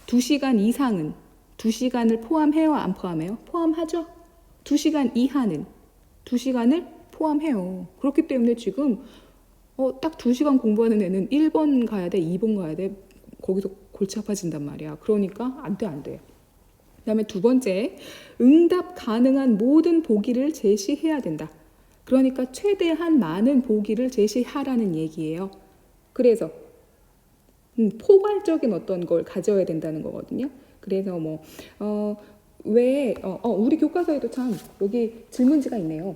2시간 이상은 2시간을 포함해요? 안 포함해요? 포함하죠? 2시간 이하는 2시간을 포함해요. 그렇기 때문에 지금 딱 2시간 공부하는 애는 1번 가야 돼, 2번 가야 돼. 거기서 골치 아파진단 말이야. 그러니까 안 돼, 안 돼. 그 다음에 두 번째, 응답 가능한 모든 보기를 제시해야 된다. 그러니까 최대한 많은 보기를 제시하라는 얘기예요. 그래서 포괄적인 어떤 걸 가져야 된다는 거거든요. 그래서 우리 교과서에도 참 여기 질문지가 있네요.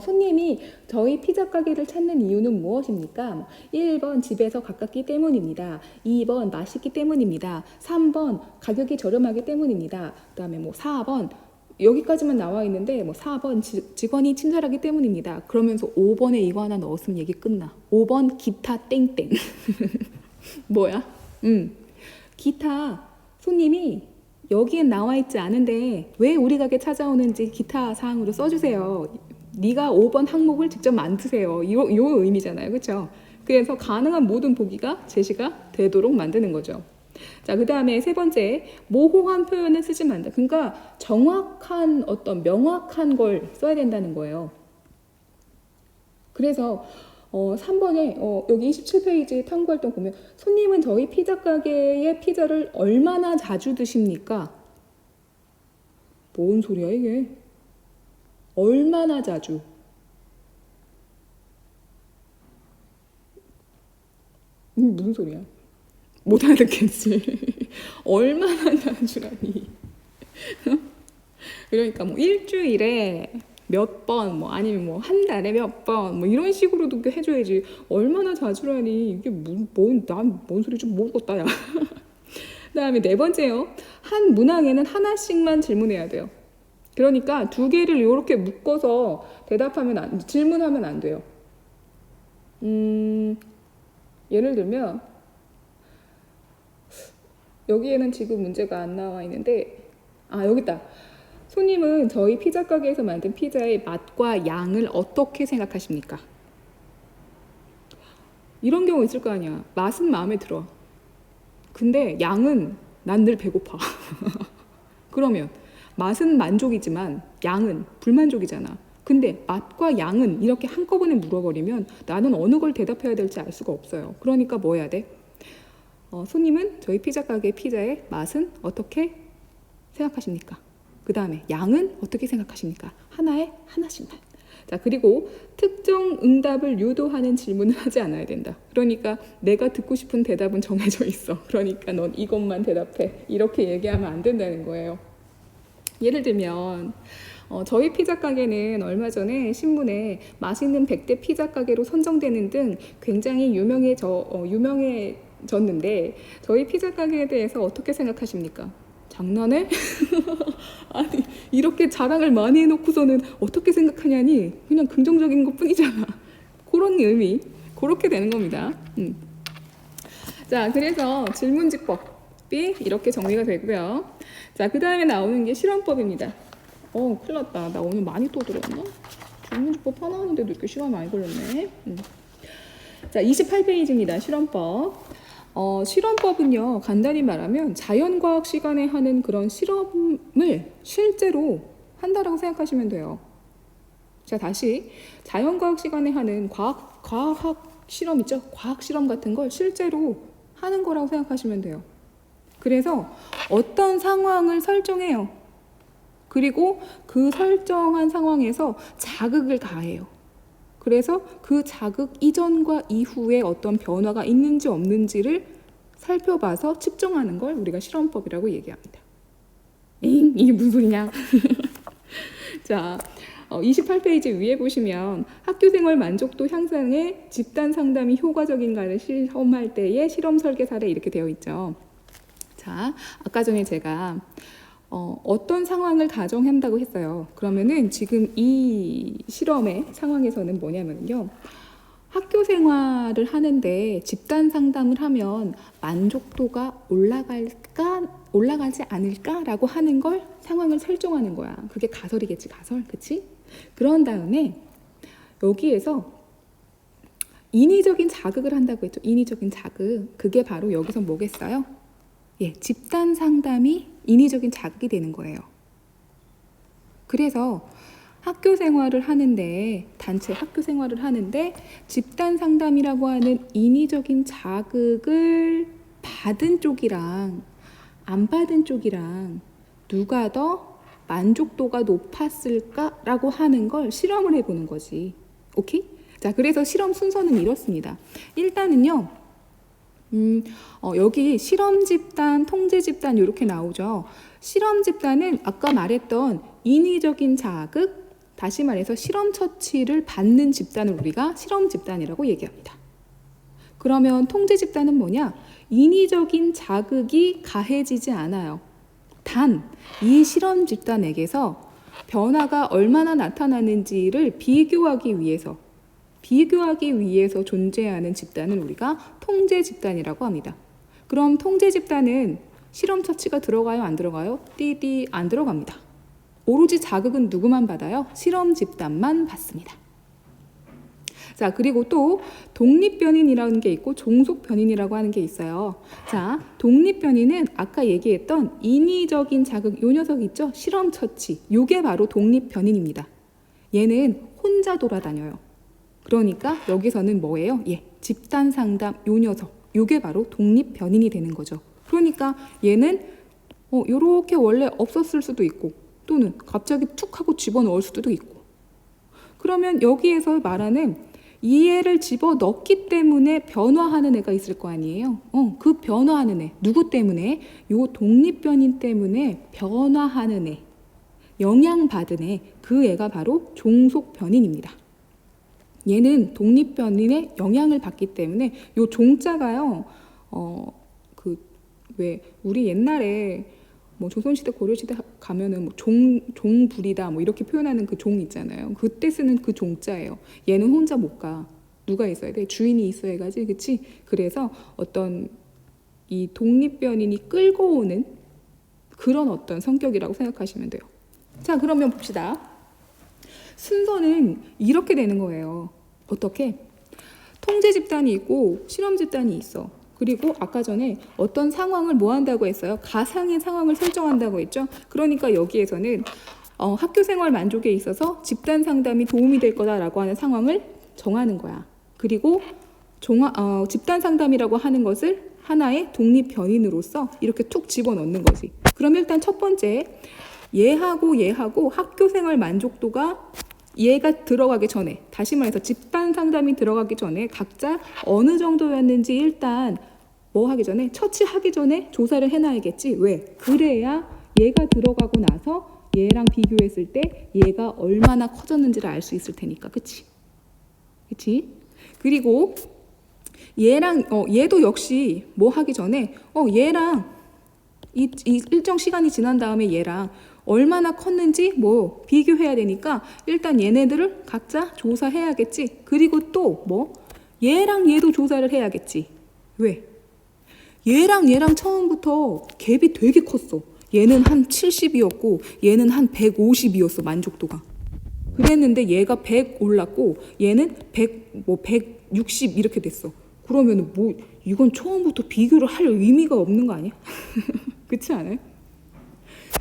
손님이 저희 피자 가게를 찾는 이유는 무엇입니까? 1번 집에서 가깝기 때문입니다. 2번 맛있기 때문입니다. 3번 가격이 저렴하기 때문입니다. 그 다음에 4번 여기까지만 나와 있는데 4번 직원이 친절하기 때문입니다. 그러면서 5번에 이거 하나 넣었으면 얘기 끝나. 5번 기타 땡땡. 뭐야? 기타 손님이 여기엔 나와 있지 않은데 왜 우리 가게 찾아오는지 기타 사항으로 써주세요. 네가 5번 항목을 직접 만드세요. 요 의미잖아요. 그렇죠? 그래서 가능한 모든 보기가 제시가 되도록 만드는 거죠. 자, 그 다음에 세 번째, 모호한 표현을 쓰지 말자. 그러니까 정확한 어떤 명확한 걸 써야 된다는 거예요. 그래서 3번에 여기 27페이지 탐구활동 보면 손님은 저희 피자 가게의 피자를 얼마나 자주 드십니까? 뭔 소리야 이게? 얼마나 자주? 무슨 소리야? 못 알아듣겠지. 얼마나 자주라니? 그러니까 일주일에 몇 번, 뭐 아니면 뭐 한 달에 몇 번, 뭐 이런 식으로도 해줘야지. 얼마나 자주라니. 이게 난 뭔 소리인지 모르겠다, 야. 그다음에 네 번째요. 한 문항에는 하나씩만 질문해야 돼요. 그러니까 두 개를 이렇게 묶어서 질문하면 안 돼요. 예를 들면 여기에는 지금 문제가 안 나와 있는데, 여기 있다. 손님은 저희 피자 가게에서 만든 피자의 맛과 양을 어떻게 생각하십니까? 이런 경우 있을 거 아니야. 맛은 마음에 들어. 근데 양은 난 늘 배고파. 그러면 맛은 만족이지만 양은 불만족이잖아. 근데 맛과 양은 이렇게 한꺼번에 물어버리면 나는 어느 걸 대답해야 될지 알 수가 없어요. 그러니까 뭐 해야 돼? 손님은 저희 피자 가게 피자의 맛은 어떻게 생각하십니까? 그 다음에 양은 어떻게 생각하십니까? 하나에 하나씩만. 자, 그리고 특정 응답을 유도하는 질문을 하지 않아야 된다. 그러니까 내가 듣고 싶은 대답은 정해져 있어. 그러니까 넌 이것만 대답해. 이렇게 얘기하면 안 된다는 거예요. 예를 들면 저희 피자 가게는 얼마 전에 신문에 맛있는 100대 피자 가게로 선정되는 등 굉장히 유명해졌는데 저희 피자 가게에 대해서 어떻게 생각하십니까? 장난해? 아니 이렇게 자랑을 많이 해놓고서는 어떻게 생각하냐니 그냥 긍정적인 것 뿐이잖아. 그런 의미, 그렇게 되는 겁니다. 자, 그래서 질문지법이 이렇게 정리가 되고요. 자, 그 다음에 나오는 게 실험법입니다. 큰일 났다. 나 오늘 많이 또 들었나? 질문지법 하나 하는데도 이렇게 시간 많이 걸렸네. 자, 28페이지입니다. 실험법. 실험법은요, 간단히 말하면 자연과학 시간에 하는 그런 실험을 실제로 한다라고 생각하시면 돼요. 자, 다시 자연과학 시간에 하는 과학 실험 있죠? 과학 실험 같은 걸 실제로 하는 거라고 생각하시면 돼요. 그래서 어떤 상황을 설정해요. 그리고 그 설정한 상황에서 자극을 가해요. 그래서 그 자극 이전과 이후에 어떤 변화가 있는지 없는지를 살펴봐서 측정하는 걸 우리가 실험법이라고 얘기합니다. 이게 무슨 소리냐? 자, 28페이지 위에 보시면 학교생활 만족도 향상에 집단 상담이 효과적인가를 실험할 때의 실험 설계 사례 이렇게 되어 있죠. 자, 아까 전에 제가 어떤 상황을 가정한다고 했어요. 그러면은 지금 이 실험의 상황에서는 뭐냐면요. 학교 생활을 하는데 집단 상담을 하면 만족도가 올라가지 않을까라고 하는 걸 상황을 설정하는 거야. 그게 가설이겠지, 가설. 그치? 그런 다음에 여기에서 인위적인 자극을 한다고 했죠. 인위적인 자극. 그게 바로 여기서 뭐겠어요? 집단 상담이 인위적인 자극이 되는 거예요. 그래서 학교 생활을 하는데, 단체 학교 생활을 하는데 집단 상담이라고 하는 인위적인 자극을 받은 쪽이랑 안 받은 쪽이랑 누가 더 만족도가 높았을까라고 하는 걸 실험을 해보는 거지. 오케이? 자, 그래서 실험 순서는 이렇습니다. 일단은요. 여기 실험 집단, 통제 집단 이렇게 나오죠. 실험 집단은 아까 말했던 인위적인 자극, 다시 말해서 실험 처치를 받는 집단을 우리가 실험 집단이라고 얘기합니다. 그러면 통제 집단은 뭐냐? 인위적인 자극이 가해지지 않아요. 단, 이 실험 집단에게서 변화가 얼마나 나타나는지를 비교하기 위해서 존재하는 집단을 우리가 통제 집단이라고 합니다. 그럼 통제 집단은 실험 처치가 들어가요? 안 들어가요? 띠띠 안 들어갑니다. 오로지 자극은 누구만 받아요? 실험 집단만 받습니다. 자, 그리고 또 독립변인이라는 게 있고 종속변인이라고 하는 게 있어요. 자, 독립변인은 아까 얘기했던 인위적인 자극, 요 녀석 있죠? 실험 처치. 요게 바로 독립변인입니다. 얘는 혼자 돌아다녀요. 그러니까 여기서는 뭐예요? 집단 상담 요 녀석. 요게 바로 독립변인이 되는 거죠. 그러니까 얘는 요렇게 원래 없었을 수도 있고 또는 갑자기 툭 하고 집어넣을 수도 있고. 그러면 여기에서 말하는 이 애를 집어넣기 때문에 변화하는 애가 있을 거 아니에요. 그 변화하는 애 누구 때문에? 요 독립변인 때문에 변화하는 애. 영향받은 애, 그 애가 바로 종속변인입니다. 얘는 독립변인의 영향을 받기 때문에 요 종자가요, 왜 우리 옛날에 뭐 조선시대 고려시대 가면은 뭐 종불이다 뭐 이렇게 표현하는 그 종 있잖아요. 그때 쓰는 그 종자예요. 얘는 혼자 못 가. 누가 있어야 돼? 주인이 있어야 가지, 그치? 그래서 어떤 이 독립변인이 끌고 오는 그런 어떤 성격이라고 생각하시면 돼요. 자, 그러면 봅시다. 순서는 이렇게 되는 거예요. 어떻게? 통제 집단이 있고 실험 집단이 있어. 그리고 아까 전에 어떤 상황을 뭐 한다고 했어요? 가상의 상황을 설정한다고 했죠. 그러니까 여기에서는 학교 생활 만족에 있어서 집단 상담이 도움이 될 거다라고 하는 상황을 정하는 거야. 그리고 집단 상담이라고 하는 것을 하나의 독립 변인으로서 이렇게 툭 집어넣는 거지. 그럼 일단 첫 번째, 얘하고 학교 생활 만족도가 얘가 들어가기 전에, 다시 말해서 집단 상담이 들어가기 전에 각자 어느 정도였는지 일단 뭐 하기 전에, 처치하기 전에 조사를 해놔야겠지. 왜? 그래야 얘가 들어가고 나서 얘랑 비교했을 때 얘가 얼마나 커졌는지를 알 수 있을 테니까. 그치? 그리고 얘도 역시 뭐 하기 전에 얘랑 이 일정 시간이 지난 다음에 얘랑 얼마나 컸는지 뭐 비교해야 되니까 일단 얘네들을 각자 조사해야겠지. 그리고 또 뭐 얘랑 얘도 조사를 해야겠지. 왜? 얘랑 처음부터 갭이 되게 컸어. 얘는 한 70이었고 얘는 한 150이었어, 만족도가. 그랬는데 얘가 100 올랐고 얘는 160 이렇게 됐어. 그러면 뭐 이건 처음부터 비교를 할 의미가 없는 거 아니야? 그렇지 않아요?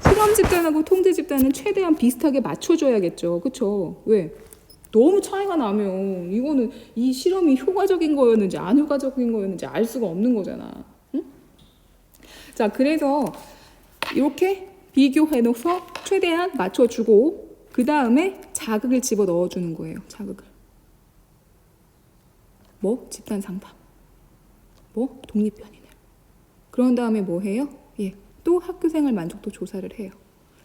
실험 집단하고 통제 집단은 최대한 비슷하게 맞춰줘야겠죠. 그쵸? 왜? 너무 차이가 나면 이거는 이 실험이 효과적인 거였는지 안 효과적인 거였는지 알 수가 없는 거잖아. 응? 자, 그래서 이렇게 비교해놓고서 최대한 맞춰주고 그 다음에 자극을 집어 넣어주는 거예요. 자극을. 뭐? 집단 상담. 뭐? 독립변인을. 그런 다음에 뭐 해요? 또 학교생활 만족도 조사를 해요.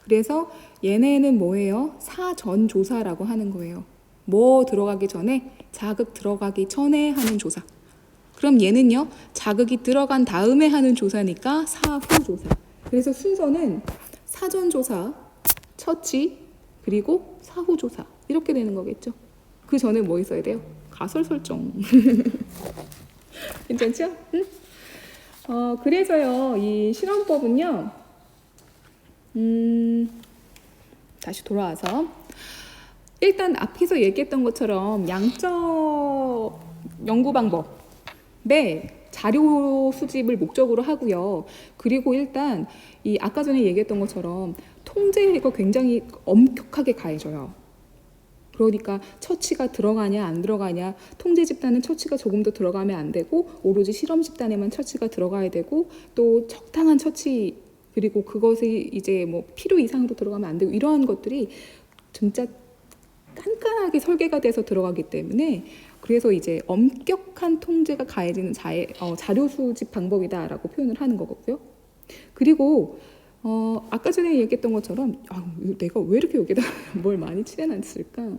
그래서 얘네는 뭐예요? 사전 조사라고 하는 거예요. 뭐 들어가기 전에? 자극 들어가기 전에 하는 조사. 그럼 얘는요, 자극이 들어간 다음에 하는 조사니까 사후 조사. 그래서 순서는 사전 조사, 처치, 그리고 사후 조사 이렇게 되는 거겠죠. 그 전에 뭐 있어야 돼요? 가설 설정. 괜찮죠? 응? 그래서요, 이 실험법은요, 다시 돌아와서, 일단 앞에서 얘기했던 것처럼 양적 연구 방법에 자료 수집을 목적으로 하고요. 그리고 일단, 아까 전에 얘기했던 것처럼 통제가 굉장히 엄격하게 가해져요. 그러니까 처치가 들어가냐 안 들어가냐, 통제 집단은 처치가 조금 더 들어가면 안 되고 오로지 실험 집단에만 처치가 들어가야 되고 또 적당한 처치, 그리고 그것이 이제 뭐 필요 이상으로 들어가면 안 되고 이러한 것들이 진짜 깐깐하게 설계가 돼서 들어가기 때문에 그래서 이제 엄격한 통제가 가해지는 자료 수집 방법이다라고 표현을 하는 거고요. 그리고 아까 전에 얘기했던 것처럼 내가 왜 이렇게 여기다 뭘 많이 칠해놨을까?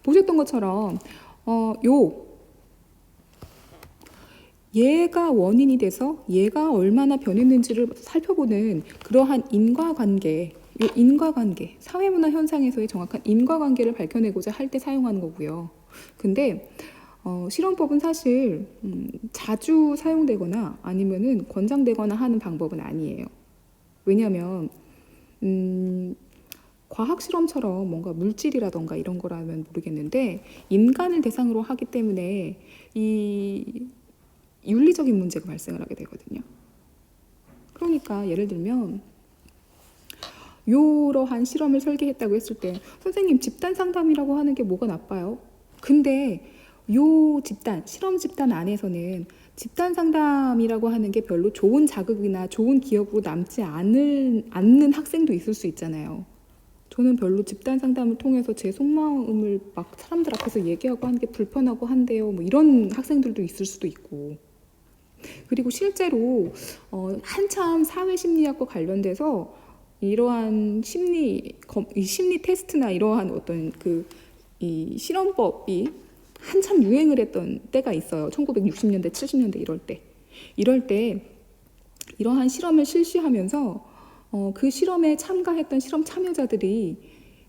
보셨던 것처럼 얘가 원인이 돼서 얘가 얼마나 변했는지를 살펴보는 그러한 인과관계, 사회문화 현상에서의 정확한 인과관계를 밝혀내고자 할 때 사용하는 거고요. 근데 실험법은 사실 자주 사용되거나 아니면은 권장되거나 하는 방법은 아니에요. 왜냐하면 과학 실험처럼 뭔가 물질이라던가 이런 거라면 모르겠는데 인간을 대상으로 하기 때문에 이 윤리적인 문제가 발생을 하게 되거든요. 그러니까 예를 들면 이러한 실험을 설계했다고 했을 때 선생님 집단 상담이라고 하는 게 뭐가 나빠요? 근데 요 실험 집단 안에서는 집단 상담이라고 하는 게 별로 좋은 자극이나 좋은 기억으로 남지 않는 학생도 있을 수 있잖아요. 저는 별로 집단 상담을 통해서 제 속마음을 막 사람들 앞에서 얘기하고 하는 게 불편하고 한데요. 뭐 이런 학생들도 있을 수도 있고. 그리고 실제로 한참 사회심리학과 관련돼서 이러한 이 심리 테스트나 이러한 어떤 이 실험법이 한참 유행을 했던 때가 있어요. 1960년대, 70년대 이럴 때 이러한 실험을 실시하면서 그 실험에 참가했던 실험 참여자들이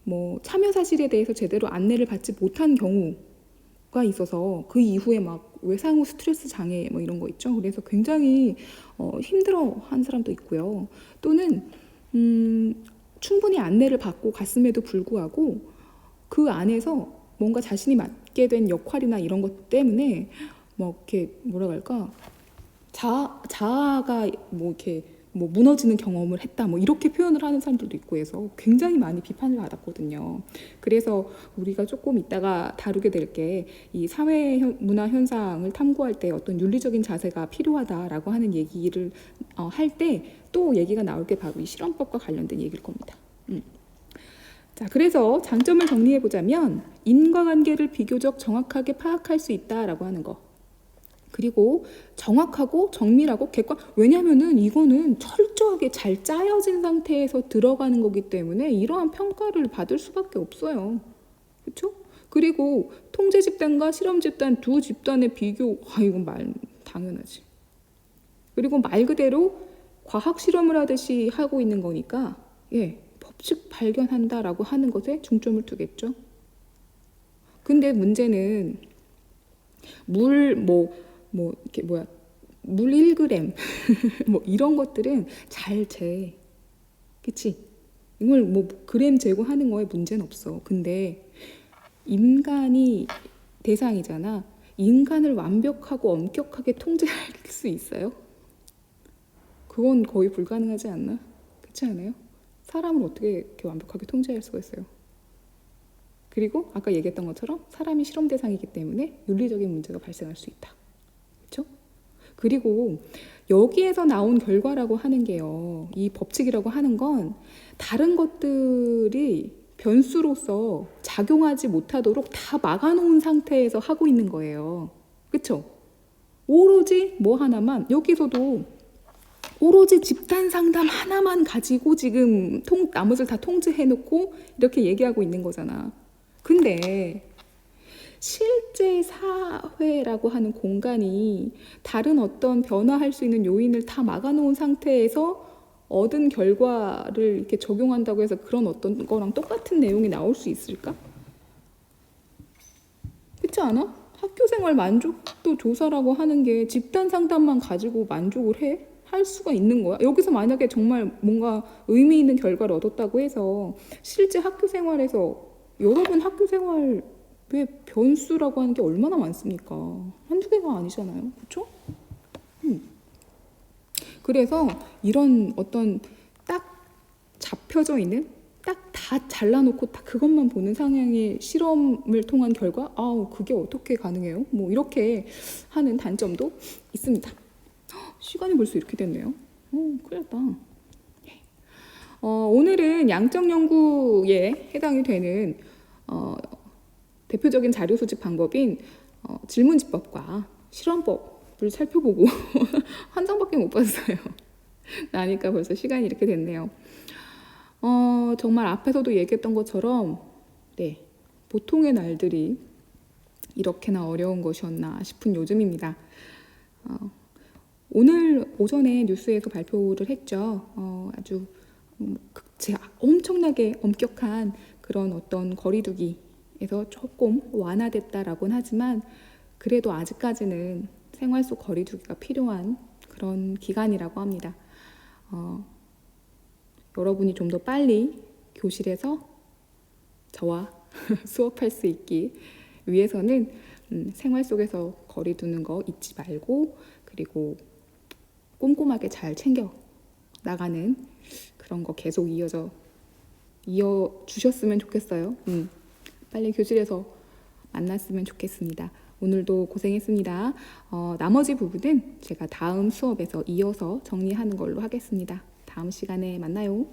뭐 참여 사실에 대해서 제대로 안내를 받지 못한 경우가 있어서 그 이후에 막 외상후 스트레스 장애 뭐 이런 거 있죠. 그래서 굉장히 힘들어한 사람도 있고요. 또는 충분히 안내를 받고 갔음에도 불구하고 그 안에서 뭔가 자신이 맡게 된 역할이나 이런 것 때문에 뭐 이렇게 뭐라 할까 자아가 뭐 이렇게 뭐 무너지는 경험을 했다 뭐 이렇게 표현을 하는 사람들도 있고 해서 굉장히 많이 비판을 받았거든요. 그래서 우리가 조금 이따가 다루게 될 게 이 사회 문화 현상을 탐구할 때 어떤 윤리적인 자세가 필요하다라고 하는 얘기를 할 때 또 얘기가 나올 게 바로 이 실험법과 관련된 얘기일 겁니다. 자, 그래서 장점을 정리해 보자면 인과관계를 비교적 정확하게 파악할 수 있다라고 하는 거. 그리고 정확하고 정밀하고 왜냐면은 이거는 철저하게 잘 짜여진 상태에서 들어가는 거기 때문에 이러한 평가를 받을 수밖에 없어요. 그렇죠? 그리고 통제 집단과 실험 집단 두 집단의 비교, 이건 당연하지. 그리고 말 그대로 과학 실험을 하듯이 하고 있는 거니까 법칙 발견한다라고 하는 것에 중점을 두겠죠. 근데 문제는 물 1g 뭐 이런 것들은 잘 재. 그치? 이걸 뭐 그램 재고하는 거에 문제는 없어. 근데 인간이 대상이잖아. 인간을 완벽하고 엄격하게 통제할 수 있어요? 그건 거의 불가능하지 않나? 그렇지 않아요? 사람을 어떻게 이렇게 완벽하게 통제할 수가 있어요? 그리고 아까 얘기했던 것처럼 사람이 실험 대상이기 때문에 윤리적인 문제가 발생할 수 있다. 그렇죠? 그리고 여기에서 나온 결과라고 하는 게요. 이 법칙이라고 하는 건 다른 것들이 변수로서 작용하지 못하도록 다 막아놓은 상태에서 하고 있는 거예요. 그렇죠? 오로지 뭐 하나만 여기서도 오로지 집단 상담 하나만 가지고 지금 나머지를 다 통제해놓고 이렇게 얘기하고 있는 거잖아. 근데 실제 사회라고 하는 공간이 다른 어떤 변화할 수 있는 요인을 다 막아놓은 상태에서 얻은 결과를 이렇게 적용한다고 해서 그런 어떤 거랑 똑같은 내용이 나올 수 있을까? 그렇지 않아? 학교생활 만족도 조사라고 하는 게 집단 상담만 가지고 만족을 해? 할 수가 있는 거야. 여기서 만약에 정말 뭔가 의미 있는 결과를 얻었다고 해서 실제 학교 생활에서 여러분 학교 생활에 변수라고 하는 게 얼마나 많습니까? 한두 개가 아니잖아요. 그렇죠? 그래서 이런 어떤 딱 잡혀져 있는 딱 다 잘라놓고 딱 그것만 보는 상향의 실험을 통한 결과 그게 어떻게 가능해요? 뭐 이렇게 하는 단점도 있습니다. 시간이 벌써 이렇게 됐네요. 큰일 났다. 오늘은 양적 연구에 해당이 되는 대표적인 자료 수집 방법인 질문지법과 실험법을 살펴보고 한 장밖에 못 봤어요. 나니까 벌써 시간이 이렇게 됐네요. 정말 앞에서도 얘기했던 것처럼 보통의 날들이 이렇게나 어려운 것이었나 싶은 요즘입니다. 오늘 오전에 뉴스에서 발표를 했죠. 아주 엄청나게 엄격한 그런 어떤 거리두기에서 조금 완화됐다라고는 하지만 그래도 아직까지는 생활 속 거리두기가 필요한 그런 기간이라고 합니다. 여러분이 좀 더 빨리 교실에서 저와 수업할 수 있기 위해서는 생활 속에서 거리 두는 거 잊지 말고 그리고 꼼꼼하게 잘 챙겨 나가는 그런 거 계속 이어주셨으면 좋겠어요. 빨리 교실에서 만났으면 좋겠습니다. 오늘도 고생했습니다. 나머지 부분은 제가 다음 수업에서 이어서 정리하는 걸로 하겠습니다. 다음 시간에 만나요.